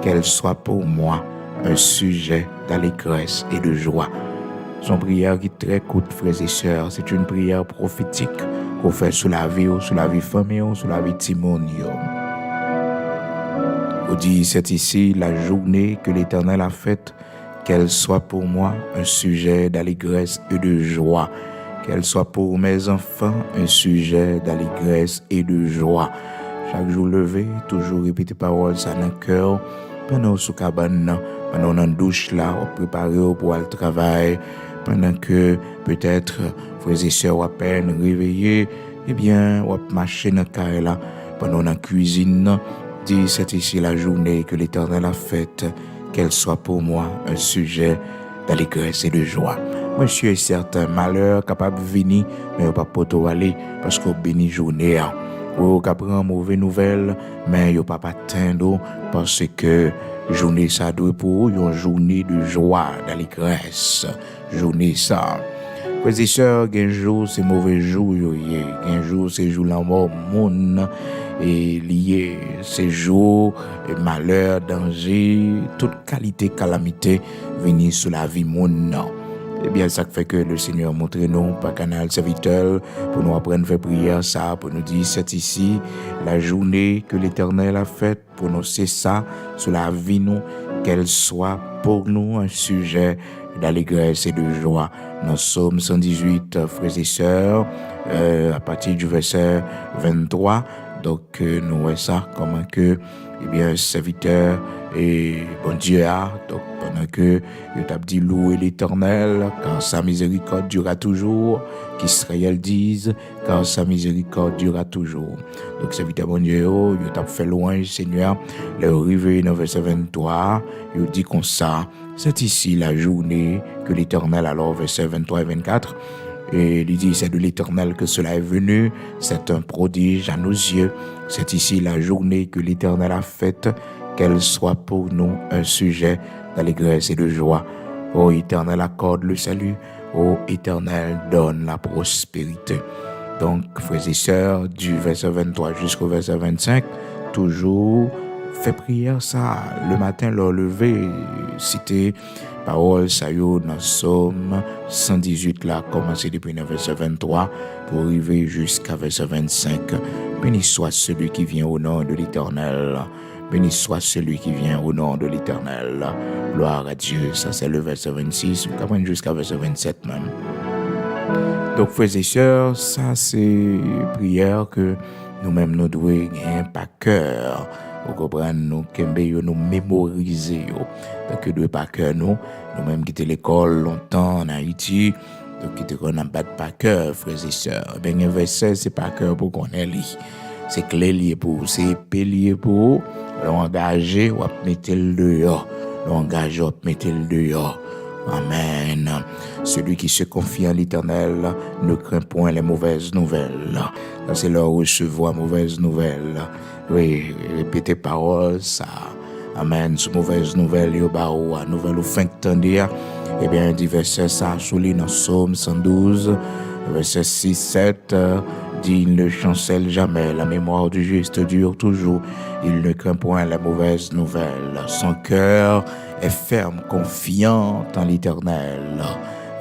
qu'elle soit pour moi un sujet d'allégresse et de joie. Son prière qui est très courte, frères et sœurs, c'est une prière prophétique qu'on fait sur la vie famille, sur la vie Timon. On dit, c'est ici la journée que l'Éternel a faite, qu'elle soit pour moi un sujet d'allégresse et de joie. Qu'elle soit pour mes enfants un sujet d'allégresse et de joie. Chaque jour levé, toujours répéter parole ça dans le cœur. Pendant sous cabane, pendant dans douche là, on prépare pour aller travail. Pendant que peut-être frères et sœurs à peine réveillés, eh bien, on marcher dans le carré là, pendant la cuisine. Dit, c'est ici la journée que l'Éternel a faite, qu'elle soit pour moi un sujet d'allégresse et de joie. Monsieur est certain malheur capable de venir, mais pas pour aller parce qu'on bénit journée. Ou qu'on prend mauvaise nouvelle, mais il pas atteindre parce que journée ça doit pour une journée de joie, d'allégresse. Journée ça. Frères et sœurs, un jour c'est mauvais jour, un jour c'est jour la mort, monde et lié ces jours, malheur, danger, toute qualité, calamité venir sur la vie monde. Eh bien, ça fait que le Seigneur montre nous par canal serviteur pour nous apprendre à faire prière ça, pour nous dire c'est ici la journée que l'Éternel a faite pour nous, c'est ça sur la vie nous, qu'elle soit pour nous un sujet d'allégresse et de joie. Dans Psaume 118, frères et sœurs, à partir du verset 23, donc nous voyons ça comment que eh bien serviteur et bon Dieu a donc pendant que il t'a dit louer l'Éternel car sa miséricorde durera toujours, qu'Israël dise car sa miséricorde durera toujours. Donc serviteur bon Dieu il t'a fait louange Seigneur, le arrivé dans verset 23, il dit comme ça, c'est ici la journée que l'Éternel, alors verset 23 et 24, et il dit, c'est de l'Éternel que cela est venu, c'est un prodige à nos yeux, c'est ici la journée que l'Éternel a faite, qu'elle soit pour nous un sujet d'allégresse et de joie. Ô Éternel, accorde le salut, ô Éternel, donne la prospérité. Donc, frères et sœurs, du verset 23 jusqu'au verset 25, toujours fait prière ça, le matin, leur lever, citer parole ça yo dans Psaume 118 là, commencé depuis le verset 23 pour arriver jusqu'à verset 25. Béni soit celui qui vient au nom de l'Éternel. Béni soit celui qui vient au nom de l'Éternel. Gloire à Dieu. Ça c'est le verset 26, jusqu'à verset 27 même. Donc frères et sœurs, ça c'est prière que nous-mêmes nous devons gagner par cœur. Vous comprenez, nous nous mémoriser. Donc, de par cœur, nous-mêmes qui étions l'école longtemps en Haïti, donc qui étions en bas de par cœur, frères et sœurs. Ben, un verset, c'est par cœur pour qu'on ait li. C'est clé lié pour, c'est épée lié pour, l'engager ou mettre le dehors. L'engager ou mettre le dehors. Amen. Celui qui se confie en l'Éternel ne craint point les mauvaises nouvelles. Ça, c'est leur recevoir mauvaises nouvelles. Oui, répétez parole, ça. Amen. Sous mauvaise nouvelle, yo ba ou a nouvelle ou fin que t'en eh bien, dit verset ça, souligne dans Psaume 112, verset 6-7, dit, il ne chancelle jamais, la mémoire du juste dure toujours, il ne craint point la mauvaise nouvelle. Son cœur est ferme, confiant en l'Éternel.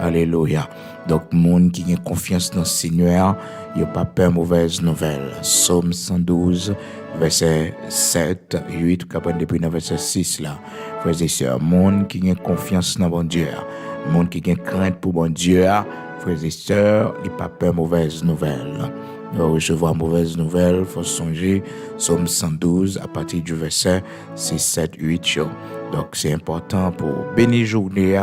Alléluia. Donc, monde qui a confiance dans le Seigneur, il n'y a pas peur mauvaise nouvelle. Psaume 112, verset 7, 8, depuis le verset 6 là. Frères et sœurs, monde qui a confiance dans bon Dieu, monde qui a crainte pour bon Dieu, frères et sœurs, il n'y a pas peur mauvaise nouvelle. Pour recevoir mauvaise nouvelle, il faut songer Psaume 112 à partir du verset 6, 7, 8. Donc, c'est important pour bénir journée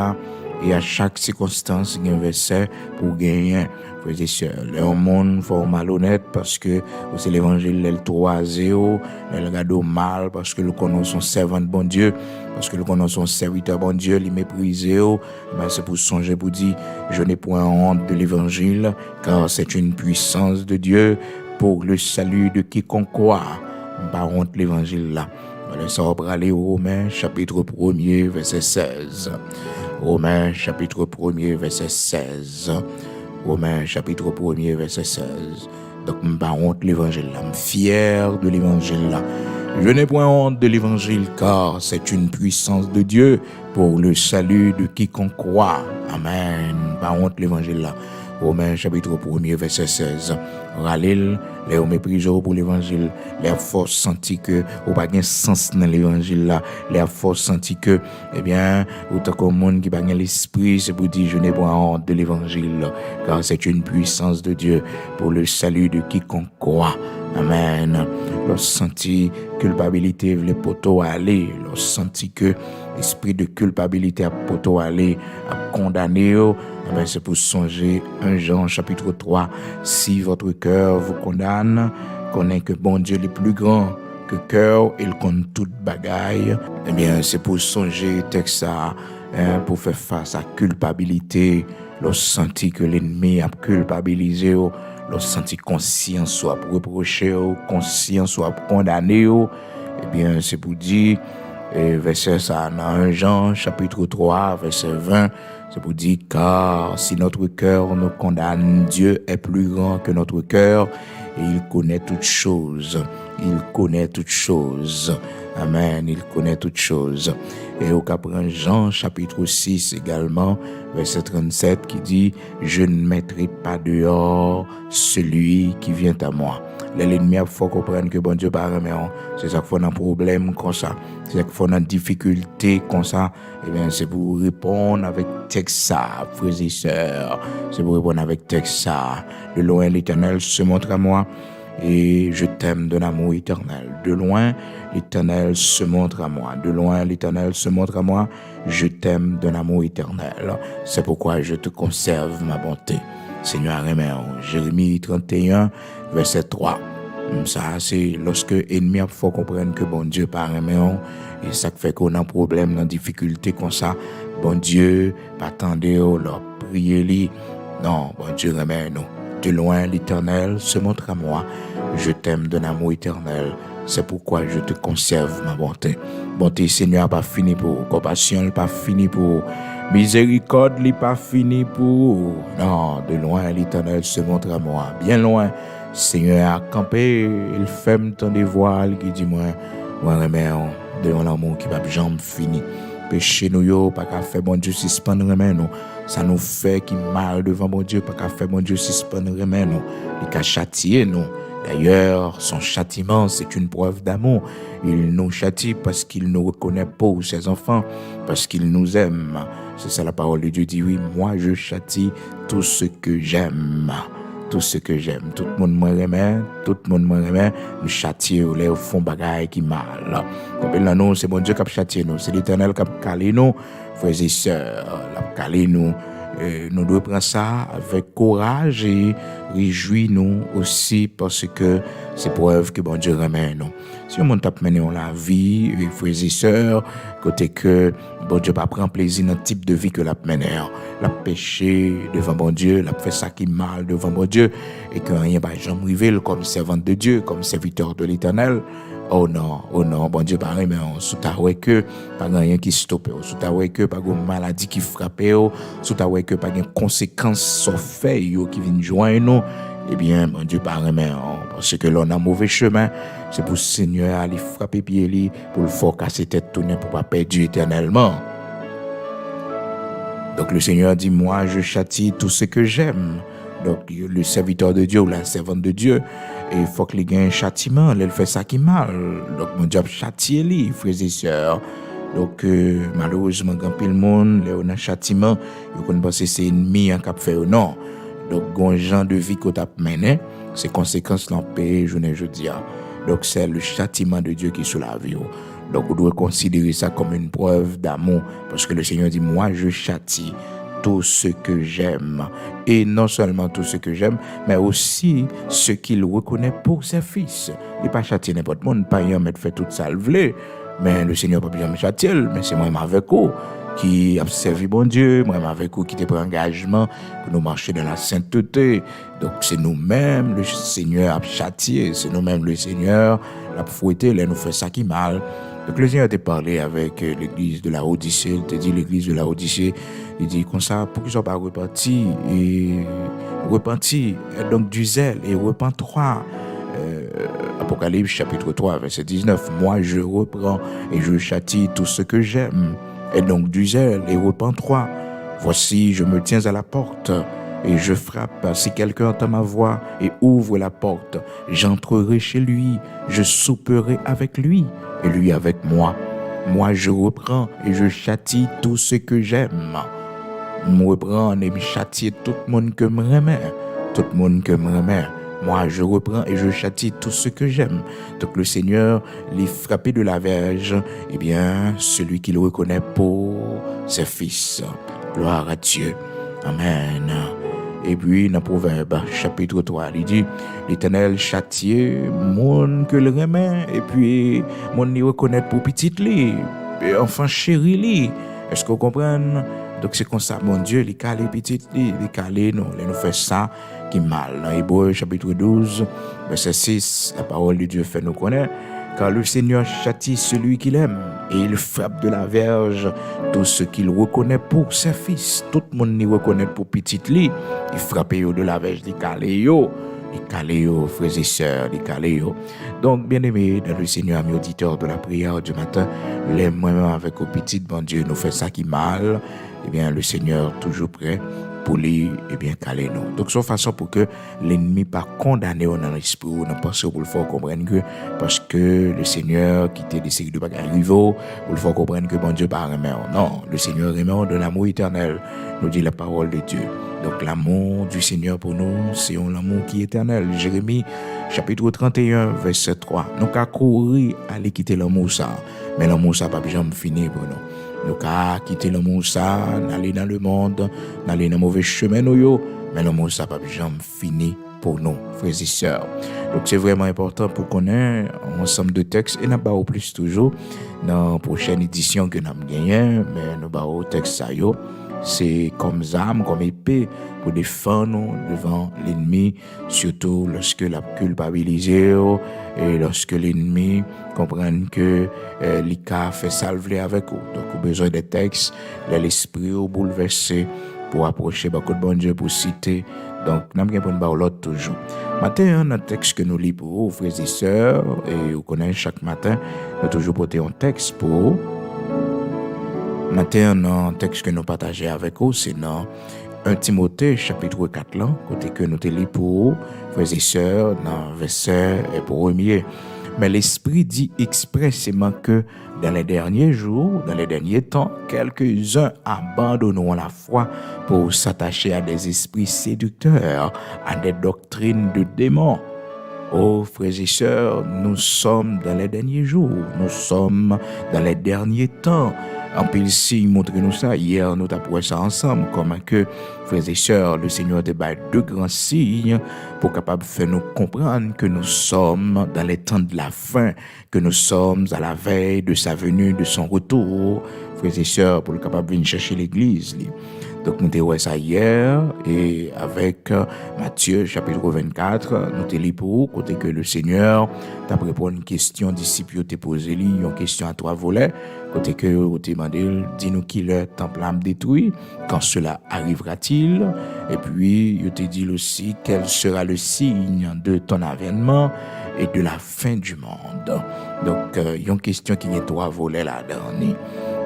et à chaque circonstance, il y a un verset pour gagner. Frères et sœurs, le monde faut malhonnête parce que c'est l'évangile le 3-0, le regarde mal parce que nous connaissons son servant de bon Dieu, parce que nous connaissons son serviteur bon Dieu, il méprise. Ben c'est pour songer pour dire, je n'ai point honte de l'évangile, car c'est une puissance de Dieu pour le salut de quiconque croit. Pas honte de l'évangile là. Ça va aller au Romains chapitre 1er verset 16. Romains chapitre 1er verset 16. Romains chapitre 1er verset 16. Donc, je ne pas honte l'évangile là. Je suis fier de l'évangile là. Je n'ai point honte de l'évangile, car c'est une puissance de Dieu pour le salut de quiconque croit. Amen. Pas honte l'évangile là. Romains chapitre 1er verset 16. Ralil, les méprisés pour l'évangile, les forces senti que ou pas gain sens dans l'évangile là, les forces senti que eh bien, autant comme monde qui pas gain l'esprit, c'est pour dire je n'ai pas honte de l'évangile, car c'est une puissance de Dieu pour le salut de quiconque croit. Amen. Lorsque senti culpabilité les poteaux aller, lorsque senti que l'esprit de culpabilité à poteaux aller à condamner, c'est pour songer 1 Jean chapitre 3. Si votre cœur vous condamne, connaît que bon Dieu est plus grand que cœur, il compte toute bagaille. Eh bien, c'est pour songer texte ça, pour faire face à culpabilité, lorsque senti que l'ennemi a culpabilisé, lorsque senti conscience soit reproché, conscience soit condamné, eh bien, c'est pour dire, verset ça dans 1 Jean chapitre 3 verset 20, c'est pour dire car si notre cœur nous condamne, Dieu est plus grand que notre cœur et il connaît toutes choses. Il connaît toutes choses. Amen. Il connaît toutes choses. Et au Capran Jean chapitre 6 également, verset 37 qui dit je ne mettrai pas dehors celui qui vient à moi. L'ennemi a faut comprendre que bon Dieu pas remet. C'est ça qu'il faut un problème comme ça. C'est ça qu'il faut une difficulté comme ça. Eh bien, c'est pour répondre avec texte ça, frères et sœurs. C'est pour répondre avec texte ça. De loin, l'Éternel se montre à moi et je t'aime d'un amour éternel. De loin, l'Éternel se montre à moi. De loin, l'Éternel se montre à moi. Je t'aime d'un amour éternel. C'est pourquoi je te conserve ma bonté. Seigneur, amen. Jérémie 31, verset 3. Ça, c'est lorsque l'ennemi a faut comprendre que bon Dieu pas amen. Et ça fait qu'on a un problème, une difficulté comme ça. Bon Dieu, pas attendre, leur prier lui. Non, bon Dieu, amen. De loin, l'Éternel se montre à moi. Je t'aime d'un amour éternel. C'est pourquoi je te conserve ma bonté. Bonté, Seigneur, pas fini pour. Compassion, pas fini pour. Miséricorde, n'est pas fini pour. Non, de loin, l'Éternel se montre à moi. Bien loin, Seigneur a campé. Il ferme ton dévoile qui dit moi remets de l'amour qui va jamais fini. Péché nous yo, pas qu'à faire bon Dieu suspendre remets nous. Ça nous fait qui mal devant bon Dieu, pas qu'à faire bon Dieu suspendre remets nous. Il qu'a châtier nous. D'ailleurs, son châtiment, c'est une preuve d'amour. Il nous châtie parce qu'il nous reconnaît pour ses enfants, parce qu'il nous aime. C'est ça la parole de Dieu dit, oui, moi je châtie tout ce que j'aime. Tout ce que j'aime. Tout le monde me remet, tout le monde me remet, nous châtier au fond bagaille qui mal. Donc là, nous, c'est bon Dieu qui a châtié nous, c'est l'Éternel qui a calé nous, frères et sœurs, qui a calé nous. Nous devons prendre ça avec courage et réjouir-nous aussi parce que c'est preuve que bon Dieu remet nous. Si on tape maintenant la vie, frères et sœurs, côté que bon Dieu pas prend plaisir dans le type de vie que l'a mené, l'a péché devant bon Dieu, l'a fait ça qui mal devant bon Dieu et que rien va jamais arriver comme servante de Dieu, comme serviteur de l'Éternel. Oh non, bon Dieu, pareil, mais sous ta ouais que, pas rien qui stoppe, sous ta ouais que, pas une maladie qui frappe, sous ta ouais que, pas une conséquence sur fait, qui viennent joindre nous, eh bien, bon Dieu, pareil, mais parce que l'on a mauvais chemin, c'est pour le Seigneur aller frapper pied, pour le faire casser tête tourner, pour pas perdre éternellement. Donc le Seigneur dit, moi, je châtie tout ce que j'aime. Donc, le serviteur de Dieu ou la servante de Dieu, il faut qu'il ait un châtiment, il fait ça qui mal. Donc, mon Dieu a châtié lui, frères et sœurs. Donc, malheureusement, quand le monde, il y a un châtiment, il pense que c'est ennemi qui a fait ou non. Donc, un genre de vie qu'on a mené, c'est conséquences l'en paye, je dis. Donc, c'est le châtiment de Dieu qui est sur la vie. Donc, on doit considérer ça comme une preuve d'amour, parce que le Seigneur dit, moi, je châtie tout ce que j'aime. Et non seulement tout ce que j'aime, mais aussi ce qu'il reconnaît pour ses fils. Il n'est pas châtié n'importe monde, pas un mettre fait toute ça le voulait. Mais le Seigneur n'a pas besoin de châtier, mais c'est moi avec vous qui a servi bon Dieu, moi avec vous qui te pris engagement pour nous marcher dans la sainteté. Donc c'est nous-mêmes, le Seigneur a châtié, c'est nous-mêmes le Seigneur l'a fouetté, il nous fait ça qui mal. Donc le Seigneur t'a parlé avec l'église de la Odyssée, il t'a dit l'église de la Odyssée, il dit comme ça, pour qu'ils soient pas repentis, et donc du zèle, et repens-toi, Apocalypse chapitre 3, verset 19. Moi, je reprends et je châtie tout ce que j'aime. Et donc du zèle et repens 3. Voici, je me tiens à la porte et je frappe. Si quelqu'un entend ma voix et ouvre la porte, j'entrerai chez lui, je souperai avec lui et lui avec moi. Moi, je reprends et je châtie tout ce que j'aime. Je reprends et je châtie tout le monde que je remets. Tout le monde que je remets. Moi, je reprends et je châtie tout ce que j'aime. Donc, le Seigneur, les frappé de la verge, eh bien, celui qui le reconnaît pour ses fils. Gloire à Dieu. Amen. Et puis, dans Proverbe, chapitre 3, il dit, l'Éternel châtie, monde que le remet, et puis, monde n'y reconnaît pour petit li, et enfant chéri li. Est-ce que vous comprenez? Donc, c'est comme ça, mon Dieu, il calé petit li, il calé, nous fait ça, qui mal. Dans Hébreux, chapitre 12, verset 6, la parole de Dieu fait nous connaître, car le Seigneur châtie celui qu'il aime, et il frappe de la verge tout ce qu'il reconnaît pour ses fils. Tout le monde n'y reconnaît pour petit li, il frappe de la verge, il calé yo, frères et sœurs, il calé yo. Donc, bien aimé, dans le Seigneur, mes auditeurs de la prière du matin, les moi-même avec au petit, bon Dieu, nous fait ça qui mal, eh bien, le Seigneur toujours prêt pour lui, eh bien, caler nous. Donc, c'est une façon pour que l'ennemi pas condamné dans l'esprit, ou dans pensée, pour le faire comprendre que, parce que le Seigneur qui t'a décidé de pas arriver, pour le faire comprendre que bon Dieu pas remet. Non, le Seigneur remet de l'amour éternel, nous dit la parole de Dieu. Donc, l'amour du Seigneur pour nous, c'est un amour qui est éternel. Jérémie, chapitre 31, verset 3. Nous avons couru à aller quitter l'amour ça, mais l'amour ça pas jamais fini pour nous. Nous avons quitté l'amour ça, aller dans le monde, aller dans le mauvais chemin, mais l'amour ça pas jamais fini pour nous, frères et sœurs. Donc c'est vraiment important pour connaître un ensemble de textes et nous avons plus toujours dans la prochaine édition que nous avons gagné, mais nous avons texte ça c'est comme arme, comme épée pour défendre nous devant l'ennemi, surtout lorsque la culpabilisé et lorsque l'ennemi comprend que l'ICA fait salver avec eux. Donc, on a besoin des textes, de l'esprit au bouleversé pour approcher beaucoup de bon Dieu pour citer. Donc, nous avons besoin de l'autre toujours. Matin, un texte que nous lisons pour vous, frères et sœurs, et vous connaissez chaque matin, nous avons toujours porté un texte pour vous. Matin, un texte que nous partageons avec vous, c'est dans 1 Timothée, chapitre 4, là, côté que nous te lisons pour vous, frères et sœurs, dans verset premier. Mais l'Esprit dit expressément que dans les derniers jours, dans les derniers temps, quelques-uns abandonneront la foi pour s'attacher à des esprits séducteurs, à des doctrines de démons. Oh, frères et sœurs, nous sommes dans les derniers jours, nous sommes dans les derniers temps. En pile signe montre-nous ça. Hier, nous avons ça ensemble, comme que, frères et sœurs, le Seigneur te bat deux grands signes pour capable faire nous comprendre que nous sommes dans les temps de la fin, que nous sommes à la veille de sa venue, de son retour, frères et sœurs, pour le capable venir chercher l'église. Donc, nous avons ça hier, et avec Matthieu, chapitre 24, nous avons lu pour vous, côté que le Seigneur t'a répondu une question, disciple t'a posé une question à trois volets, côté que vous t'a demandé, dis-nous qui le temple a détruit, quand cela arrivera-t-il, et puis, il t'a dit aussi, quel sera le signe de ton avènement et de la fin du monde. Donc, il y a une question qui est trois volets là-dedans.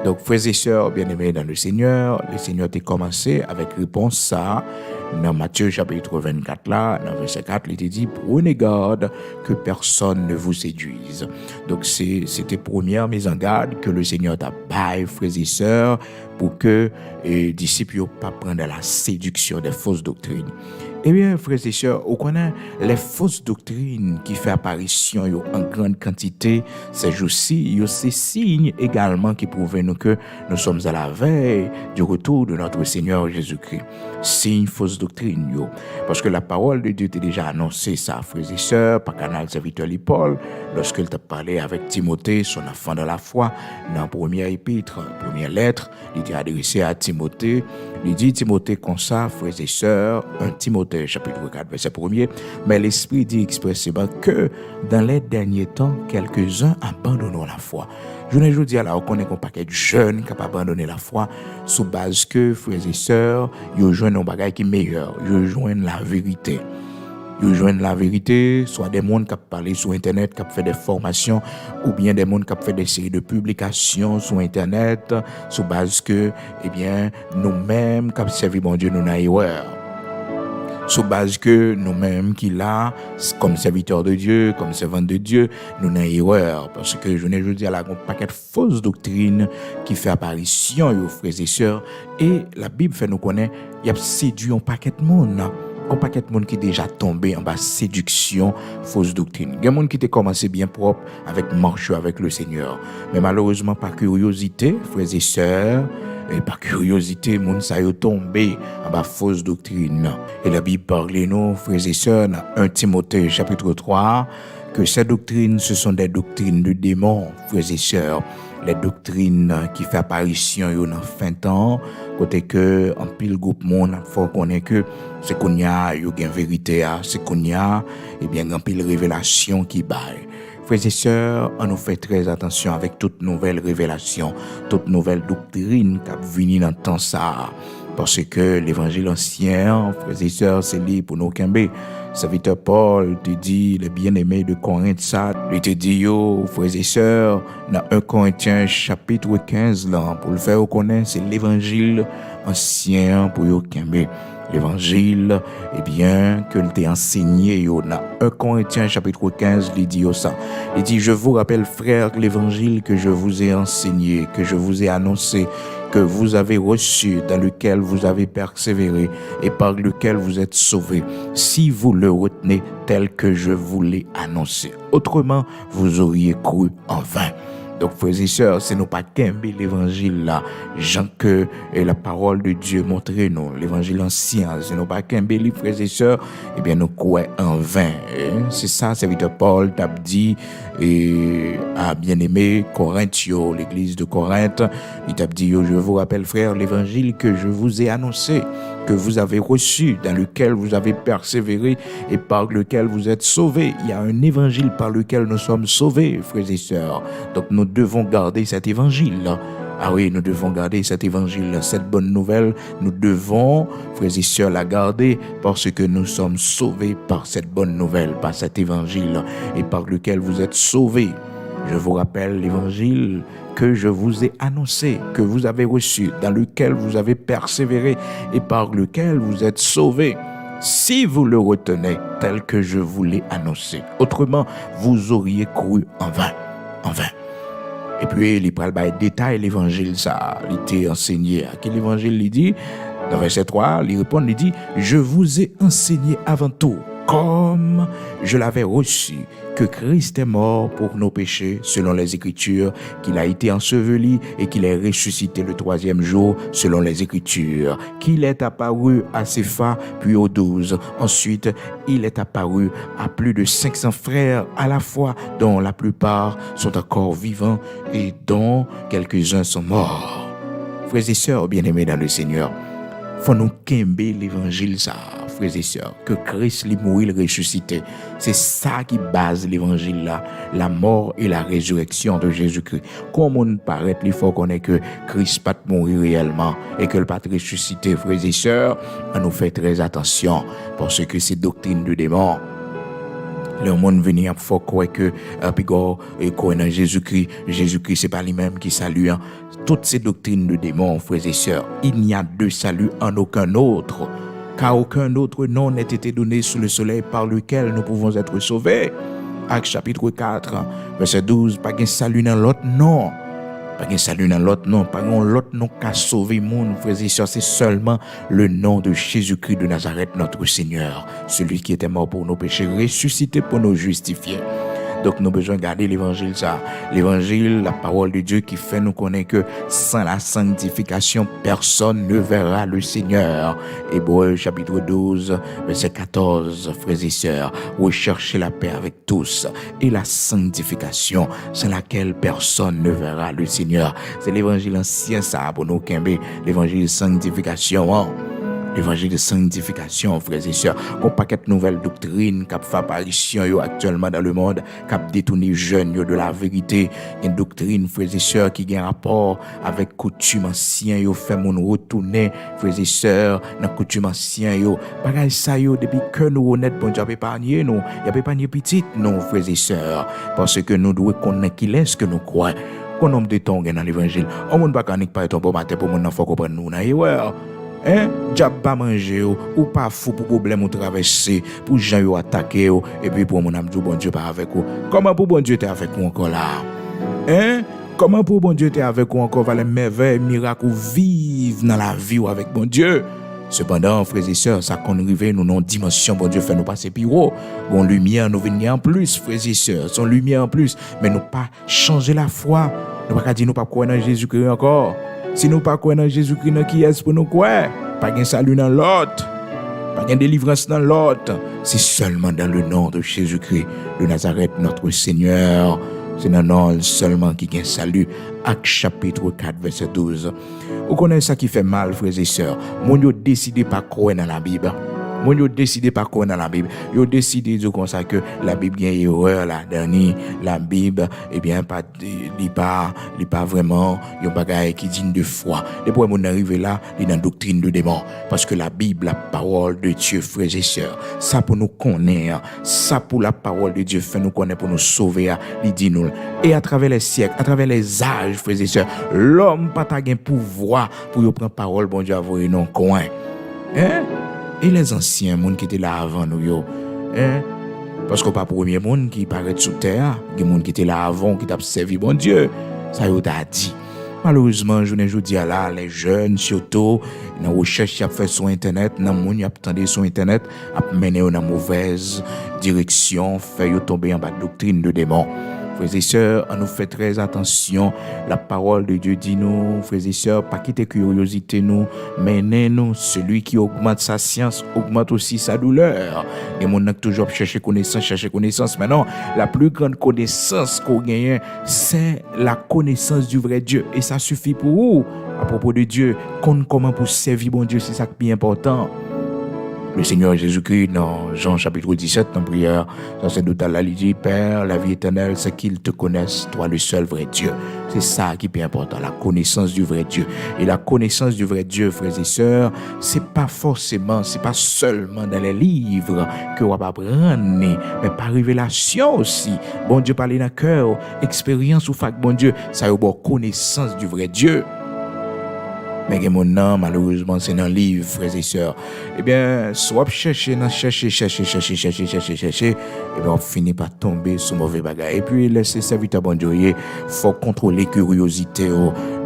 Donc, frères et sœurs bien-aimés dans le Seigneur t'a commencé avec réponse ça, dans Matthieu chapitre 24 là, dans verset 4, il t'a dit, prenez garde que personne ne vous séduise. Donc, c'était première mise en garde que le Seigneur t'a baillé, frères et sœurs, pour que les disciples ne pas prendre la séduction des fausses doctrines. Eh bien, frères et sœurs, on connaît les fausses doctrines qui font apparition en grande quantité ces jours-ci. Il y a ces signes également qui prouvent nous que nous sommes à la veille du retour de notre Seigneur Jésus-Christ. Signes, fausses doctrines. Parce que la parole de Dieu t'a déjà annoncé ça, frères et sœurs, par canal serviteur Paul, lorsqu'il t'a parlé avec Timothée, son enfant de la foi, dans la première épître, première lettre, il était adressé à Timothée. Il dit Timothée comme ça, frères et sœurs, 1 Timothée chapitre 4, verset 1er, mais l'Esprit dit expressément que dans les derniers temps, quelques-uns abandonneront la foi. Je ne dis alors qu'on est un paquet de jeunes qui abandonné la foi sous base que, frères et sœurs, ils joignent un bagage qui est meilleur, ils joignent la vérité. ils joignent la vérité, soit des gens qui parlent sur Internet, qui fait des formations, ou bien des gens qui fait des séries de publications sur Internet, sur base que, nous-mêmes, qui servons mon Dieu, nous n'avons sous base que nous-mêmes qui là, comme serviteurs de Dieu, comme servants de Dieu, nous n'avons erreur. Parce que je dis à la un paquet de fausses doctrines qui fait apparition, aux frères et sœurs. Et la Bible fait nous connaître, il y a séduit un paquet de monde. Un paquet de monde qui est déjà tombé en bas séduction, fausse doctrine. Il y a des gens qui ont commencé bien propre avec marche avec le Seigneur. Mais malheureusement, par curiosité, frères et sœurs, et par curiosité, moun sa yo tombé en bas fausse doctrine. Et la Bible parle nous, frères et sœurs, dans 1 Timothée chapitre 3, que ces doctrines, ce sont des doctrines de démons, frères et sœurs. Les doctrines qui font apparition yo dans fin temps, côté que en pile groupe monde, faut connaître que c'est qu'on y a yo gen vérité, c'est qu'on y a en pile révélation qui baille. Frères et sœurs, on nous fait très attention avec toute nouvelle révélation, toute nouvelle doctrine qui vient dans le temps ça. Parce que l'évangile ancien, frères et sœurs, c'est libre pour nous Kembe. Serviteur Paul te dit, les bien-aimés de Corinthe, ça, il te dit, yo, frères et sœurs, dans 1 Corinthiens chapitre 15, là, pour le faire reconnaître, c'est l'évangile ancien pour yo Kembe. L'évangile, que t'ai enseigné, yo, dans 1 Corinthiens chapitre 15, il dit ça. Il dit, je vous rappelle, frères, l'évangile que je vous ai enseigné, que je vous ai annoncé, que vous avez reçu, dans lequel vous avez persévéré et par lequel vous êtes sauvés, si vous le retenez tel que je vous l'ai annoncé. Autrement, vous auriez cru en vain. Donc, frères et sœurs, c'est nous pas qu'aimer l'évangile là, Jean que la parole de Dieu montre nous, l'évangile ancien, c'est nous pas qu'aimer les frères et sœurs, nous croyons en vain. C'est ça, serviteur Paul t'a dit, à bien-aimé Corinthio, l'église de Corinthe, il t'a dit, je vous rappelle frère, l'évangile que je vous ai annoncé, que vous avez reçu, dans lequel vous avez persévéré et par lequel vous êtes sauvés. Il y a un évangile par lequel nous sommes sauvés, frères et sœurs. Donc nous devons garder cet évangile. Ah oui, nous devons garder cet évangile, cette bonne nouvelle. Nous devons, frères et sœurs, la garder parce que nous sommes sauvés par cette bonne nouvelle, par cet évangile et par lequel vous êtes sauvés. Je vous rappelle l'évangile que je vous ai annoncé, que vous avez reçu, dans lequel vous avez persévéré et par lequel vous êtes sauvés, si vous le retenez tel que je vous l'ai annoncé. Autrement, vous auriez cru en vain. En vain. Et puis, il parle de détail l'évangile, ça, il était enseigné. À quel évangile il dit? Dans verset 3, il répond, il dit, je vous ai enseigné avant tout, comme je l'avais reçu, que Christ est mort pour nos péchés, selon les Écritures, qu'il a été enseveli et qu'il est ressuscité le 3e jour, selon les Écritures, qu'il est apparu à Cépha, puis aux 12. Ensuite, il est apparu à plus de 500 frères à la fois, dont la plupart sont encore vivants et dont quelques-uns sont morts. Frères et sœurs bien-aimés dans le Seigneur, faut nous qu'aimer l'évangile ça, frères et sœurs, que Christ lui mourit, il ressuscité. C'est ça qui base l'évangile là, la mort et la résurrection de Jésus-Christ. Comme on paraît, il faut qu'on ait que Christ pas mourir réellement et que le pas ressuscité, frères et sœurs, on nous fait très attention parce que c'est doctrine de démon. Le monde venu à faut croire que dans Jésus-Christ c'est pas lui-même qui salue. Toutes ces doctrines de démons, frères et sœurs, il n'y a de salut en aucun autre, car aucun autre nom n'a été donné sous le soleil par lequel nous pouvons être sauvés. Actes chapitre 4, verset 12, pas de salut dans l'autre nom. Pas de salut dans l'autre nom, pas de l'autre nom qu'a sauvé monde, frères et sœurs, c'est seulement le nom de Jésus-Christ de Nazareth, notre Seigneur, celui qui était mort pour nos péchés, ressuscité pour nous justifier. Donc nous avons besoin de garder l'évangile ça. L'évangile, la parole de Dieu qui fait nous connaître que sans la sanctification, personne ne verra le Seigneur. Hébreux chapitre 12, verset 14, frères et sœurs, recherchez la paix avec tous et la sanctification sans laquelle personne ne verra le Seigneur. C'est l'évangile ancien ça pour nous Kembe, l'évangile sanctification. L'évangile de sanctification, frères et sœurs. Qu'on paquet de nouvelles doctrines qui fait apparition actuellement dans le monde, qui détourné les jeunes de la vérité. Il y a une doctrine, frères et sœurs, qui a un rapport avec coutume ancien, yo fait mon retourner, frères et sœurs, dans coutume ancien, yo. Bagay ça, yo, depuis que nous honnêtes, bon Dieu a épargné nous, il a épargné petit, nous, frères et sœurs, parce que nous devons connaître qui est ce que nous croyons. Qu'on nomme de ton dans l'évangile. On ne peut pas pas ton bon matin pour mon enfant comprendre nous, hein, diable pas manger ou pas fou pour problème ou traverser pour gens yo attaquer et puis pour mon âme bon Dieu pas avec vous. Comment pour bon Dieu t'es avec vous encore là? Hein? Comment pour bon Dieu t'es avec vous encore va les merveilles, miracles vivre dans la vie ou avec bon Dieu? Cependant, frères et sœurs, ça qu'on arrive nous non dimension bon Dieu fait nous passer plus haut. Bon lumière nous venir en plus, frères et sœurs, son lumière en plus, mais nous pas changer la foi. Nous pas dire nous pas croire dans Jésus-Christ encore. Si nous pas croire dans Jésus-Christ, qui est pour nous croire? Pas de salut dans l'autre, pas de délivrance dans l'autre. C'est seulement dans le nom de Jésus-Christ de Nazareth, notre Seigneur. C'est dans le nom seulement qui gagne salut. Actes chapitre 4, verset 12. Vous connaissez ça qui fait mal, frères et sœurs. Mon Dieu décidé pas croire dans la Bible. Mon Dieu décidé pas croire dans la Bible. Yo décidé de comme ça que la Bible a une erreur là dernier. La Bible pas pas vraiment un bagage qui digne de foi. Depuis mon arrivé là, il dans doctrine de démon parce que la Bible la parole de Dieu, frères et sœurs. Ça pour nous connaître, ça pour la parole de Dieu fait nous connaître pour nous sauver, il dit nous. Et à travers les siècles, à travers les âges, frères et sœurs, l'homme pas ta gain pouvoir pour prendre parole bon Dieu avoir non coin. Hein? Et les anciens monde qui étaient là avant nous yo, hein? Parce que pas premier monde qui paraît sous terre, des monde qui étaient là avant qui t'a servi bon Dieu, ça yo t'a dit. Malheureusement, je ne dis là les jeunes surtout dans recherche qui a fait sur internet, dans monde qui a attendu sur internet, a mené dans mauvaise direction, fait yo tomber en bas de doctrine de démon. Frères et sœurs, on nous fait très attention. La parole de Dieu dit nous, frères et sœurs, pas quitter curiosité nous, menez-nous. Celui qui augmente sa science augmente aussi sa douleur. Et mon a toujours cherché connaissance. Maintenant, la plus grande connaissance qu'on gagne, c'est la connaissance du vrai Dieu. Et ça suffit pour vous. À propos de Dieu, comment pour servir bon Dieu, c'est ça qui est important. Le Seigneur Jésus-Christ, dans Jean chapitre 17, dans prière, dans cette doute-là, il dit, Père, la vie éternelle, c'est qu'ils te connaissent, toi, le seul vrai Dieu. C'est ça qui est important, la connaissance du vrai Dieu. Et la connaissance du vrai Dieu, frères et sœurs, c'est pas seulement dans les livres que on va apprendre, mais par révélation aussi. Bon Dieu parle dans le cœur, expérience ou fac, bon Dieu, ça y a une connaissance du vrai Dieu. Mais mon nom, malheureusement, c'est dans le livre, frères et sœurs. Eh bien, soit chercher, et bien, on finit par tomber sur mauvais bagages. Et puis, laisser serviteur bon Dieu, il faut contrôler curiosité.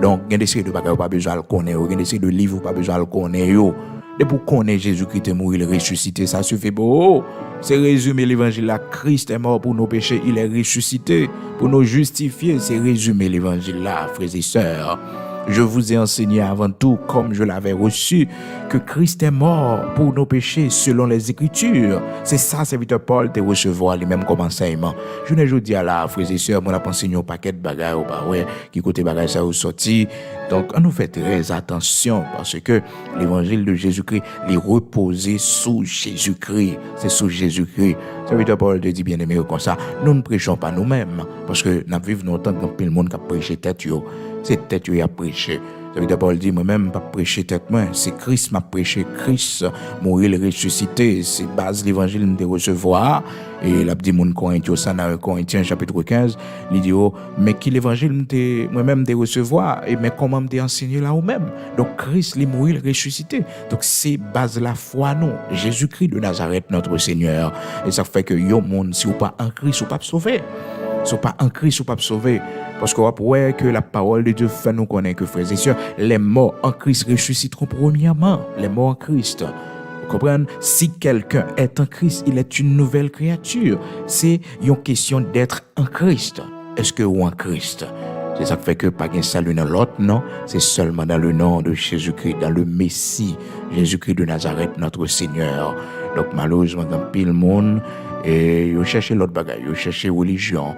Donc, il y a des séries de bagages, pas besoin de le connaître. Il y a des séries de livres, pas besoin de le connaître. Et pour connaître Jésus-Christ est mort, il est ressuscité, ça suffit beau. C'est résumé l'évangile là. Christ est mort pour nos péchés, il est ressuscité pour nous justifier. C'est résumé l'évangile là, frères et sœurs. Je vous ai enseigné avant tout, comme je l'avais reçu, que Christ est mort pour nos péchés selon les Écritures. C'est ça, serviteur Paul, de recevoir les mêmes comme enseignement. Je ne dis à la frères et sœurs, moi, on a enseigné un paquet de bagages, qui côté bagages ça sorti. Donc, on nous fait très attention parce que l'évangile de Jésus-Christ, il est reposé sous Jésus-Christ. C'est sous Jésus-Christ. Serviteur Paul te dit bien aimé comme ça. Nous ne prêchons pas nous-mêmes parce que nous vivons longtemps quand le monde qui a prêché tête. C'est tête qui a prêché. Ça veut dire Paul dit moi-même pas prêcher tête moi, c'est Christ m'a prêché, Christ mourir ressuscité, c'est base l'évangile de recevoir et l'a dit mon Corinthiens ça dans Corinthiens chapitre 15, il dit mais qui l'évangile moi-même de recevoir et mais comment me enseigner là ou même. Donc Christ lui mourir ressuscité. Donc c'est base la foi nous, Jésus-Christ de Nazareth notre Seigneur. Et ça fait que yo monde si ou pas en Christ ou pas sauvé. Si ou pas en Christ ou pas sauvé. Parce qu'on voit que la parole de Dieu fait nous connaître que, frères et sœurs, les morts en Christ ressusciteront premièrement. Les morts en Christ. Vous comprenez? Si quelqu'un est en Christ, il est une nouvelle créature. C'est une question d'être en Christ. Est-ce que vous en Christ? C'est ça qui fait que pas de salut dans l'autre, non. C'est seulement dans le nom de Jésus-Christ, dans le Messie, Jésus-Christ de Nazareth, notre Seigneur. Donc malheureusement, dans pile monde, et ils cherchent l'autre bagaille, ils cherchent religion,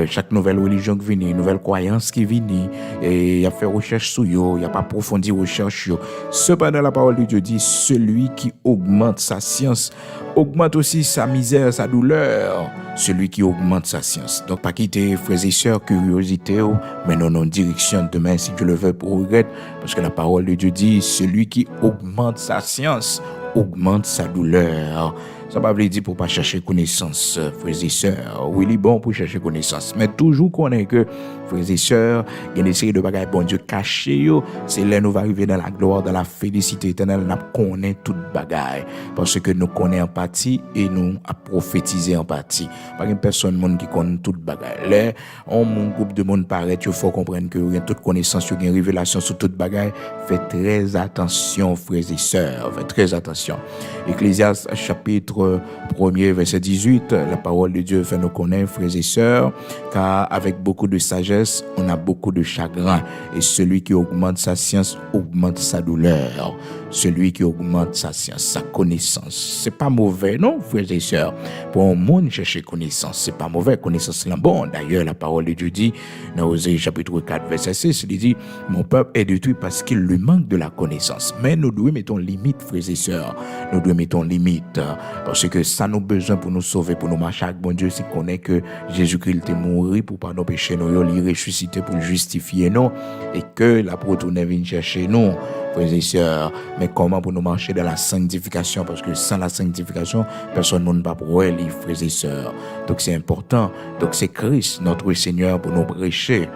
chaque nouvelle religion qui vient, nouvelle croyance qui vient, et il y a fait recherche sur eux, il y a pas approfondi recherche sur eux. Cependant, la parole de Dieu dit, celui qui augmente sa science augmente aussi sa misère, sa douleur. Celui qui augmente sa science. Donc, pas quitter, frères et sœurs, curiosité, mais non, non, direction demain, si Dieu le veut, pour regret. Parce que la parole de Dieu dit, celui qui augmente sa science augmente sa douleur. Ça ne veut pas dire pour pas chercher connaissance, frères et sœurs. Oui, il est bon pour chercher connaissance. Mais toujours qu'on est que, frères et sœurs, il y a une série de bagages, bon Dieu, cachés. C'est là nous va arriver dans la gloire, dans la félicité éternelle. Nous connaissons toute bagaille. Parce que nous connaissons en partie et nous a prophétisé en partie. Pas une personne qui connaît toute bagaille. Là, mon groupe de monde paraît, il faut comprendre que il y a toute connaissance, il y a une révélation sur toute bagaille. Faites très attention, frères et sœurs. Faites très attention. Ecclésiaste, chapitre 1er, verset 18, la parole de Dieu fait nous connaître, frères et sœurs, car avec beaucoup de sagesse, on a beaucoup de chagrin. Et celui qui augmente sa science augmente sa douleur. Celui qui augmente sa science, sa connaissance. C'est pas mauvais, non, frères et sœurs? Pour un monde chercher connaissance, c'est pas mauvais. Connaissance, c'est bon. D'ailleurs, la parole de Dieu dit, dans Osée, chapitre 4, verset 6, il dit, mon peuple est détruit parce qu'il lui manque de la connaissance. Mais nous devons mettre limite, frères et sœurs. Nous devons mettre limite. Parce que ça nous besoin pour nous sauver, pour nous marcher avec bon Dieu, c'est qu'on est que Jésus-Christ est mort pour pas nos péchés, nous, il est ressuscité pour justifier nous, et que la retourner vient chercher nous, frères et sœurs. Mais comment pour nous marcher dans la sanctification? Parce que sans la sanctification, personne ne va pouvoir lire, frères et sœurs. Donc c'est important. Donc c'est Christ, notre Seigneur, pour nous prêcher.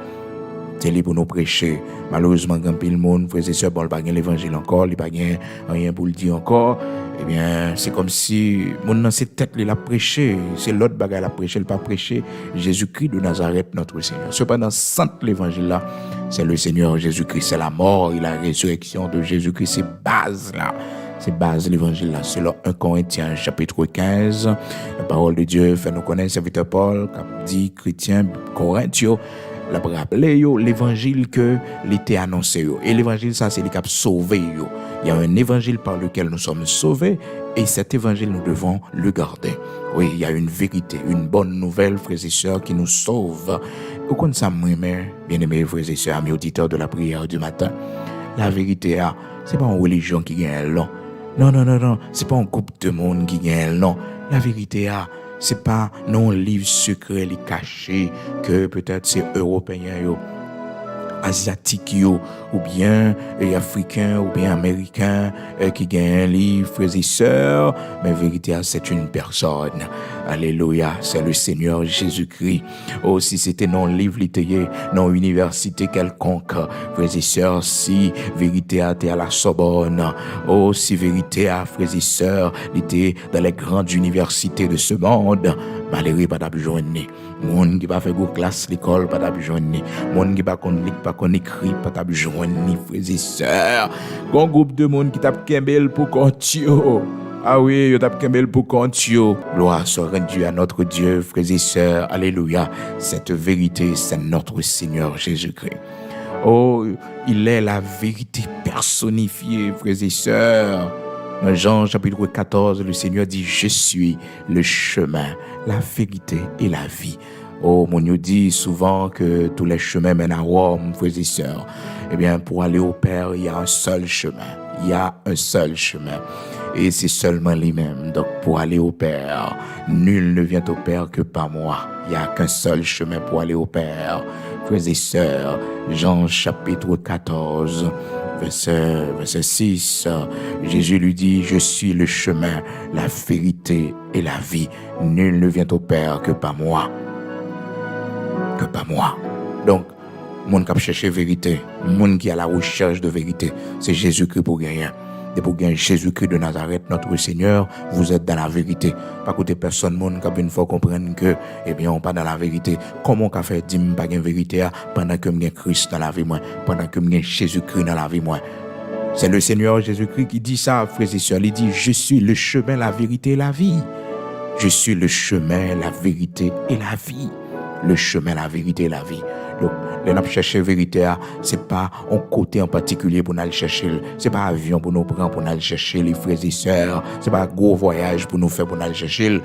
C'est lui pour nous prêcher. Malheureusement, quand le monde, frères et sœurs, bon, il n'y a pas l'évangile encore, il n'y a pas rien pour le dire encore. Eh bien, c'est comme si mon dans cette tête, il a prêché. C'est l'autre bagaille, il a prêché, il n'a pas prêché. Jésus-Christ de Nazareth, notre Seigneur. Cependant, sans l'évangile là, c'est le Seigneur Jésus-Christ, c'est la mort et la résurrection de Jésus-Christ, c'est base là. C'est base l'évangile là. Selon 1 Corinthiens chapitre 15, la parole de Dieu fait nous connaître, serviteur Paul, qui dit chrétien, Corinthiens, la rappeler l'évangile que l'était annoncé. Et l'évangile, ça, c'est le cap sauvé. Il y a un évangile par lequel nous sommes sauvés et cet évangile, nous devons le garder. Oui, il y a une vérité, une bonne nouvelle, frères et sœurs, qui nous sauve. Au compte ça, bien-aimés frères et sœurs, amis auditeurs de la prière du matin, la vérité, c'est pas une religion qui gagne long. Non, c'est pas un groupe de monde qui gagne long. La vérité, c'est pas non livre secret les cachés que peut-être c'est européens yo, asiatiques yo, ou bien africains ou bien américains qui gagnent un livre, frères et sœurs. Mais vérité, c'est une personne. Alléluia, c'est le Seigneur Jésus-Christ. Oh, si c'était non livre littéraire, non université quelconque, frères et sœurs, si vérité a été à la Sorbonne, oh, si vérité a, frères et sœurs, était dans les grandes universités de ce monde, malheureux pas d'abjourner. Monde qui va faire go classe l'école pas d'abjourner. Monde qui va qu'on écrit pas d'abjourner, frères et sœurs. Bon groupe de monde qui tape kembel pour continuer. Ah oui, yo tape kembel pour continuer. Gloire soit rendue à notre Dieu, frères et sœurs. Alléluia. Cette vérité, c'est notre Seigneur Jésus-Christ. Oh, il est la vérité personnifiée, frères et sœurs. Dans Jean chapitre 14, le Seigneur dit, je suis le chemin, la vérité et la vie. Oh, mon Dieu dit souvent que tous les chemins mènent à Rome, frères et sœurs. Eh bien, pour aller au Père, il y a un seul chemin. Il y a un seul chemin. Et c'est seulement lui-même. Donc, pour aller au Père, nul ne vient au Père que par moi. Il n'y a qu'un seul chemin pour aller au Père. Frères et sœurs, Jean chapitre 14, verset 6, Jésus lui dit, je suis le chemin, la vérité et la vie. Nul ne vient au Père que par moi. Que par moi. Donc, monde qui a cherché vérité, monde qui a la recherche de vérité, c'est Jésus-Christ pour gagner. Et pour gagner Jésus-Christ de Nazareth, notre Seigneur, vous êtes dans la vérité. Pas côté personne, monde qui a une fois comprendre que, eh bien, on pas dans la vérité. Comment qu'a fait dire pas de vérité pendant que j'ai Christ dans la vie moi, pendant que j'ai Jésus-Christ dans la vie moi. C'est le Seigneur Jésus-Christ qui dit ça, frères et sœurs. Il dit, je suis le chemin, la vérité et la vie. Je suis le chemin, la vérité et la vie. Le chemin, la vérité et la vie. Donc, les chercher vérité, c'est pas un côté en particulier pour nous aller chercher. C'est pas avion pour nous prendre pour nous aller chercher les frères et sœurs. C'est pas un gros voyage pour nous faire pour nous aller chercher.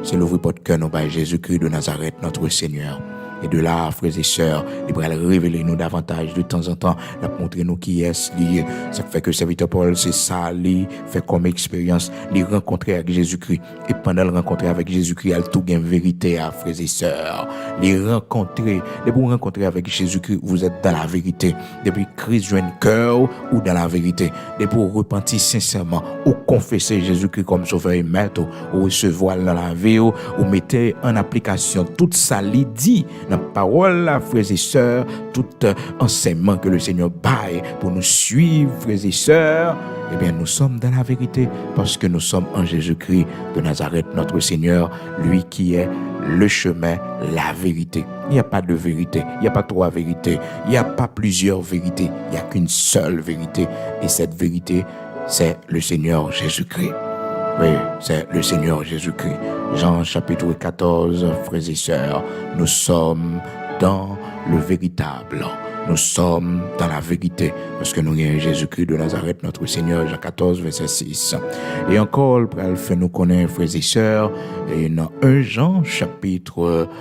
c'est l'ouvrir votre cœur, nous, par Jésus-Christ de Nazareth, notre Seigneur. Et de là, frères et sœurs, il va révéler nous davantage de temps en temps, la montrer nous qui est lié. Ça fait que serviteur Paul, c'est ça, il fait comme expérience, il rencontrer avec Jésus-Christ. Et pendant le rencontrer avec Jésus-Christ, il a tout gain vérité à frères et sœurs. Les rencontrer, et pour rencontrer avec Jésus-Christ, vous êtes dans la vérité. Depuis Christ joint cœur ou dans la vérité. Et pour repentir sincèrement, ou confesser Jésus-Christ comme sauveur et maître, ou recevoir dans la vie, ou mettez en application tout ça, il dit, dans la parole, frères et sœurs, tout enseignement que le Seigneur baille pour nous suivre, frères et sœurs, eh bien, nous sommes dans la vérité parce que nous sommes en Jésus-Christ de Nazareth, notre Seigneur, lui qui est le chemin, la vérité. Il n'y a pas de vérité, il n'y a pas trois vérités, il n'y a pas plusieurs vérités, il n'y a qu'une seule vérité. Et cette vérité, c'est le Seigneur Jésus-Christ. Oui, c'est le Seigneur Jésus-Christ. Jean chapitre 14, frères et sœurs, nous sommes dans le véritable. Nous sommes dans la vérité parce que nous avons Jésus-Christ de Nazareth, notre Seigneur, Jean 14, verset 6. Et encore, il fait nous connaître, frères et sœurs, et dans 1 Jean chapitre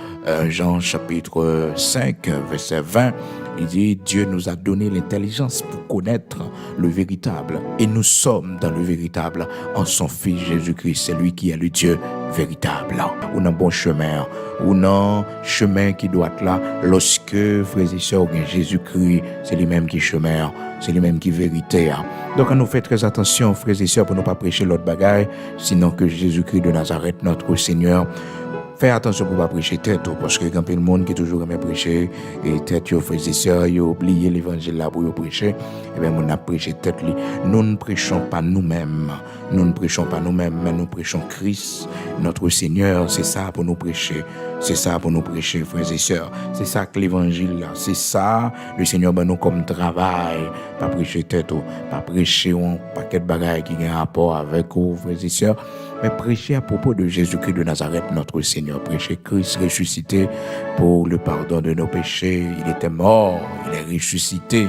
5, verset 20, il dit, Dieu nous a donné l'intelligence pour connaître le véritable. Et nous sommes dans le véritable en son Fils Jésus-Christ. C'est lui qui est le Dieu véritable. Ou dans bon chemin, ou dans chemin qui doit être là, lorsque, frères et sœurs, Jésus-Christ, c'est lui-même qui chemin, c'est lui-même qui vérité. Donc, on nous fait très attention, frères et sœurs, pour ne pas prêcher l'autre bagaille, sinon que Jésus-Christ de Nazareth, notre Seigneur. Faites attention pour ne pas prêcher tête, parce que quand il y a le monde qui toujours aimé prêcher, et tête, frères et sœurs, ils ont oublié l'évangile là pour prêcher, et bien, on a prêché tête. Nous ne prêchons pas nous-mêmes, mais nous prêchons Christ, notre Seigneur. C'est ça pour nous prêcher, frères et sœurs. C'est ça que l'évangile là, c'est ça, le Seigneur ben nous comme travail, pas prêcher tête, pas prêcher un paquet de bagailles qui ont un rapport avec vous, frères et sœurs, mais prêcher à propos de Jésus-Christ de Nazareth, notre Seigneur. Prêcher Christ ressuscité pour le pardon de nos péchés. Il était mort, il est ressuscité.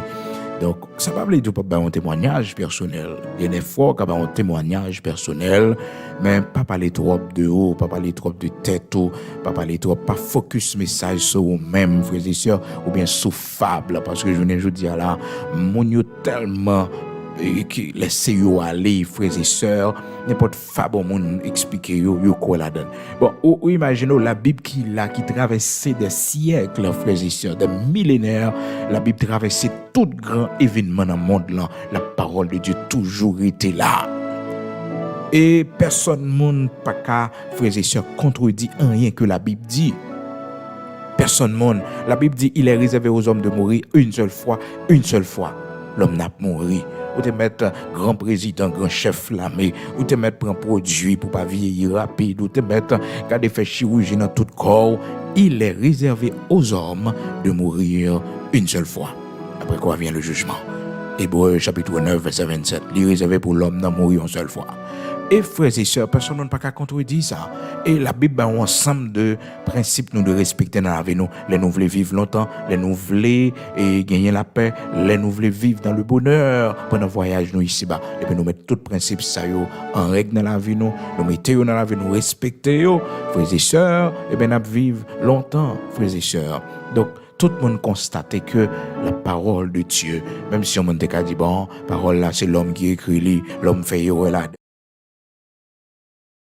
Donc, ça va parler de un témoignage personnel. Il y a des fois qu'il y a un témoignage personnel, mais pas parler trop de haut, pas parler trop de tête, pas parler trop, pas focus message sur vous-même, frères et sœurs, ou bien sur fable. Parce que je viens de dire là, mon yo tellement qui laissez yo aller, frères et sœurs, n'importe fable moun expliquer yo quoi la donne. Bon, ou imaginez la Bible qui traversait des siècles, frères et sœurs, des millénaires, la Bible traversait tout grand événement dans le monde là, la parole de Dieu toujours était là. Et personne moun pas qu'à, frères et sœurs, contredit rien que la Bible dit. Personne moun, la Bible dit il est réservé aux hommes de mourir une seule fois, l'homme n'a pas mouru. Ou te mettre grand président, grand chef l'armée, ou te mettre prendre produit pour pas vieillir rapide, ou te mettre garder faire chirurgie dans tout corps. Il est réservé aux hommes de mourir une seule fois. Après quoi vient le jugement. Hébreux chapitre 9 verset 27. Il est réservé pour l'homme de mourir une seule fois. Et frères et sœurs, personne n'a pas qu'à contredire ça. Et la Bible a un ensemble de principes nous de respecter dans la vie nous. Les nous voulons vivre longtemps, les nous voulons gagner la paix, les nous voulons vivre dans le bonheur pendant le voyage nous ici-bas. Et puis nous mettons tout principe ça en règle dans la vie nous mettons dans la vie nous respecter frères et sœurs, et bien nous vivre longtemps, frères et sœurs. Donc tout le monde constate que la parole de Dieu, même si on m'a dit bon, parole là c'est l'homme qui écrit, l'homme fait là,